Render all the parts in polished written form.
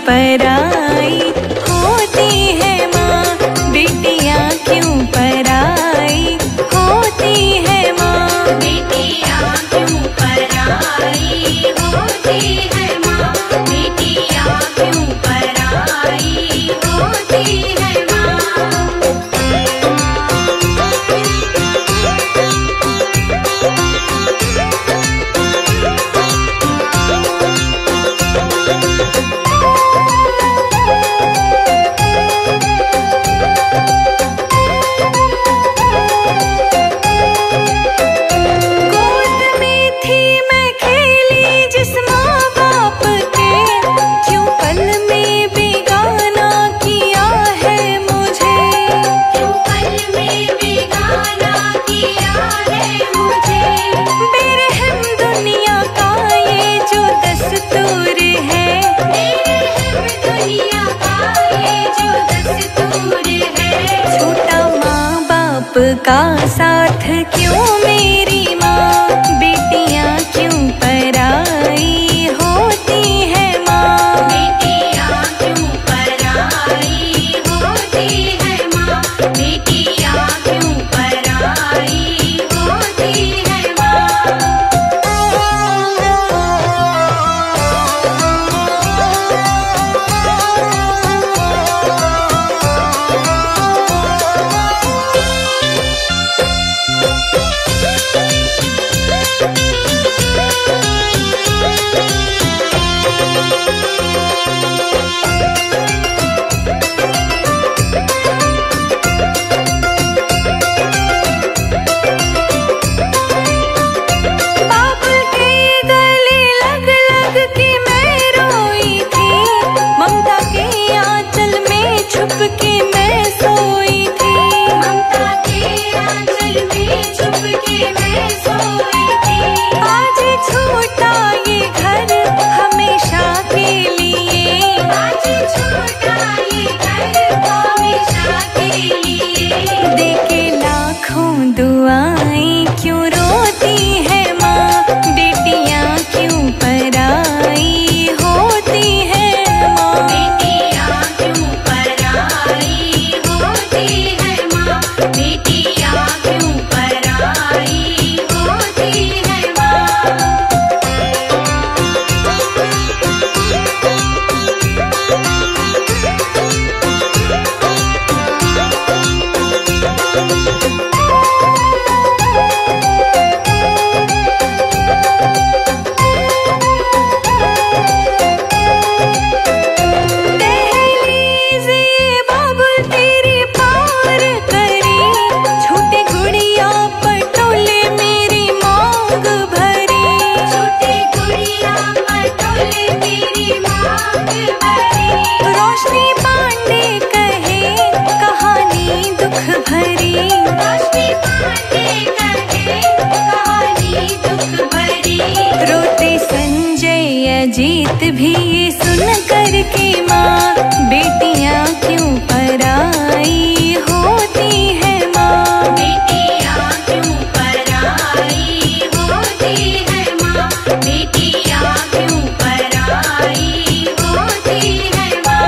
पराई होती है माँ, बेटियाँ क्यों पराई होती है माँ, बेटियाँ क्यों पराई होती है माँ, बेटियाँ क्यों पराई होती है माँ। का साथ क्यों मेरी माँ, बेटियाँ क्यों पराई होती है माँ, बेटियाँ क्यों पराई होती है माँ, बेटियाँ क्यों पराई होती है माँ। जीत भी ये सुन कर के माँ, बेटियाँ क्यों पराई होती है माँ, बेटियाँ क्यों पराई होती है माँ, बेटियाँ क्यों पराई होती है माँ।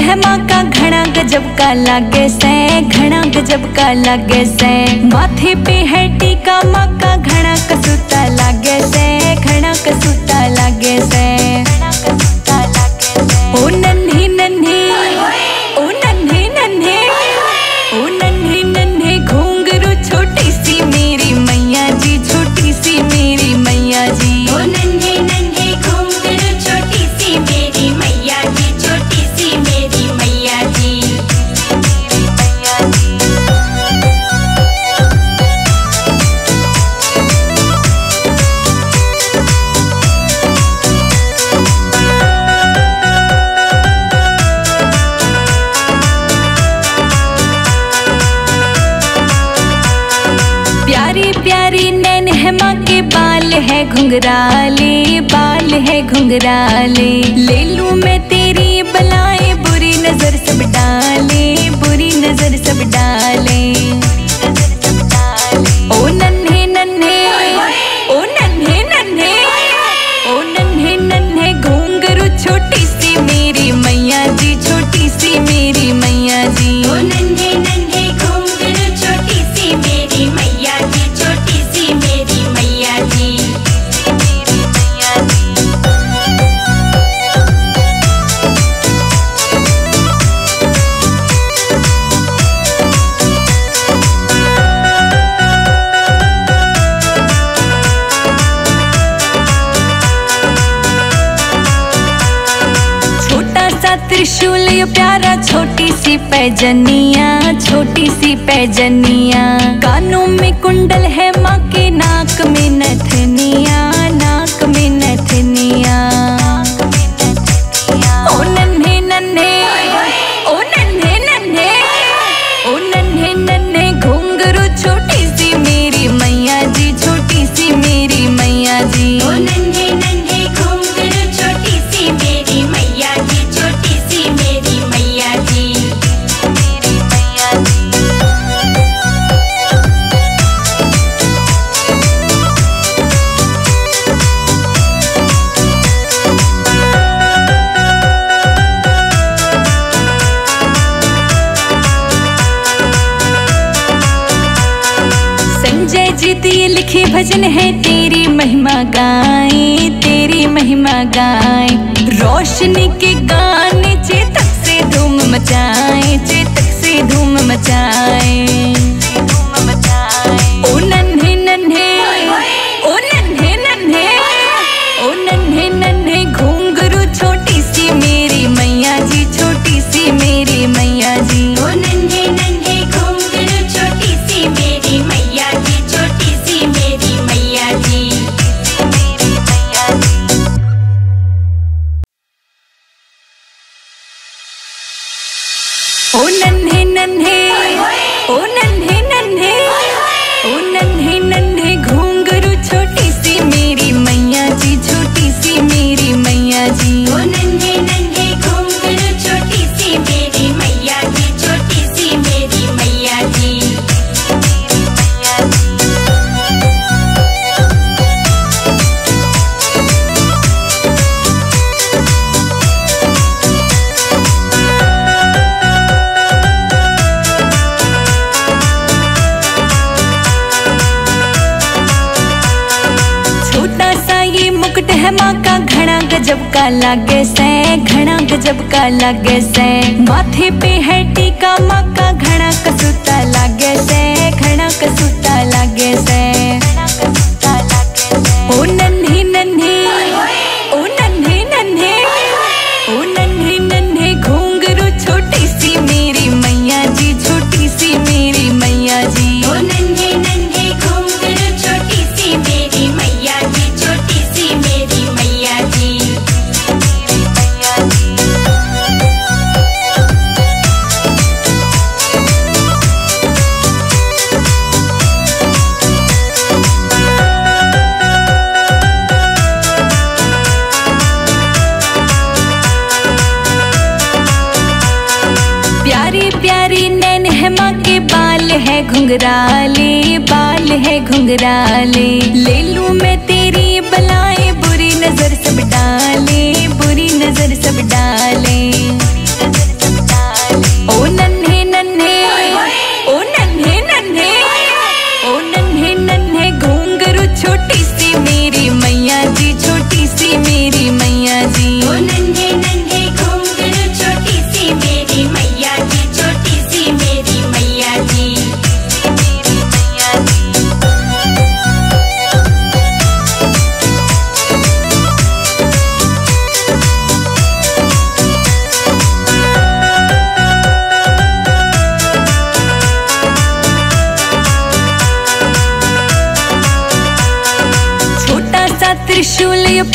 है माँ का घना गजब का लागे से, घना गजब का लागे से। माथे पे है टीका माँ का घना कसूता लागे से, घना कसूता लागे से। ओ नन्हे नन्हे, ओ नन्हे नन्हे, ओ नन्हे नन्हे घुंघरू छोटी सी मेरी मैया जी, छोटी सी मेरी मैया जी। ओ नन्हे नन्हे घुंघरू छोटी सी मेरी मैया जी, छोटी सी मेरी मैया जी। प्यारी प्यारी नैन है माँ के, बाल है घुंघराले, बाल है घुंघराले। ले लूं मैं तेरी बलाएं, बुरी नजर सब डाले, बुरी नजर सब डाले। ओ नन्हे नन्हे, ओ नन्हे नन्हे, ओ नन्हे नन्हे घुंघरू छोटी सी मेरी मैया जी, छोटी सी मेरी मैया जी। ओ नन्हे नन्हे घुंघरू छोटी सी मेरी मैया जी, छोटी सी मेरी मैया जी। त्रिशूल ये प्यारा, छोटी सी पैजनिया, छोटी सी पैजनिया। कानों में कुंडल है माँ के, नाक में नथनिया, नाक में नथनिया। ओ नन्हे नन्हे, ओ नन्हे नन्हे, ओ नन्हे नन्हे घुंघरू छोटी सी मेरी मैया जी, छोटी सी मेरी मैया जी। ओ नन्हे नन्हे घुंघरू छोटी सी मेरी मैया जी, छोटी सी मेरी मैया जी। संजय जी दिए लिखे भजन है, तेरी महिमा गाएं, तेरी महिमा गाएं। रोशनी के गाने चेतक से धूम मचाएं, चेतक से धूम मचाएं। ओ नन्हे नन्हे, ओ नन्हे नन्हे, ओ नन्हे नन्हे घुंघरू छोटी सी मेरी मैया जी, छोटी सी मेरी मैया जी। ओ नन्हे नन्हे घुंघरू छोटी सी मेरी मैया जी, छोटी सी मेरी मैया जी। ओ नन्हे नन्हे, ओ नन्हे नन्हे, ओ नन्हे नन्हे घुंघरू छोटी सी मेरी मैया जी, छोटी सी मेरी मैया जी। ओ नन्हे नन्हे घुंघरू छोटी सी मेरी मैया जी, छोटी सी मेरी मैया जी। छोटा सा ये मुकुट है माँ का, घना गजब का लागे से, घना गजब का लागे से। माथे पे है टीका माँ का, घना कसूता लागे से, घना कसूता लागे से। ओ नन्हे नन्हे, ओ नन्हे नन्हे, ओ नन्हे नन्हे घुंघरू छोटी सी मेरी मैया जी, छोटी सी मेरी मैया जी। ओ नन्हे नन्हे घुंघरू छोटी सी मेरी मैया जी, छोटी सी मेरी मैया जी। प्यारी प्यारी नैन है माँ के, बाल है घुंघराले, बाल है घुंघराले। ले लूं मैं तेरी बलाएं, बुरी नजर सब डाले, बुरी नजर सब डाले।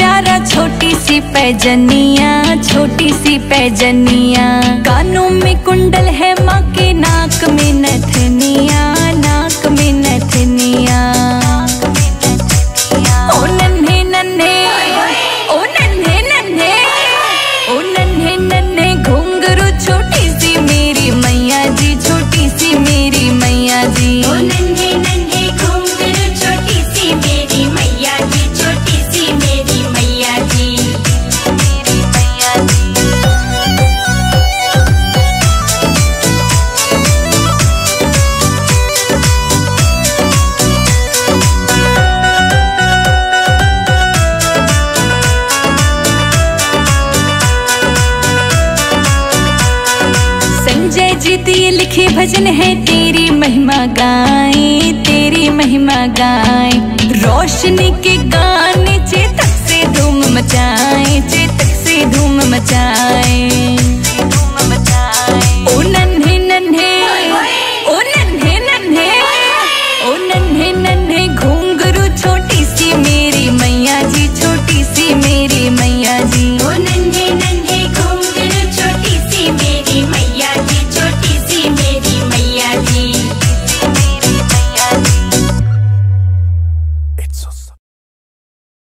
प्यारा छोटी सी पैजनिया, छोटी सी पैजनिया। कानों में कुंडल है माँ के, नाक में नथनिया, नाक में नथनिया। ओ नन्हे नन्हे, ओ नन्हे नन्हे, ओ नन्हे नन्हे घुंघरू छोटी सी मेरी मैया जी, छोटी सी मेरी मैया जी। ओ नन्हे नन्हे घुंघरू छोटी सी मेरी मैया जी, छोटी सी मेरी मैया जी। मेरी मैया जी। संजय जी दिए लिखे भजन है, तेरी महिमा गाएं, तेरी महिमा गाएं। रोशनी के गाने चेतक से धूम मचाएं, चेतक से धूम मचाएं। ओ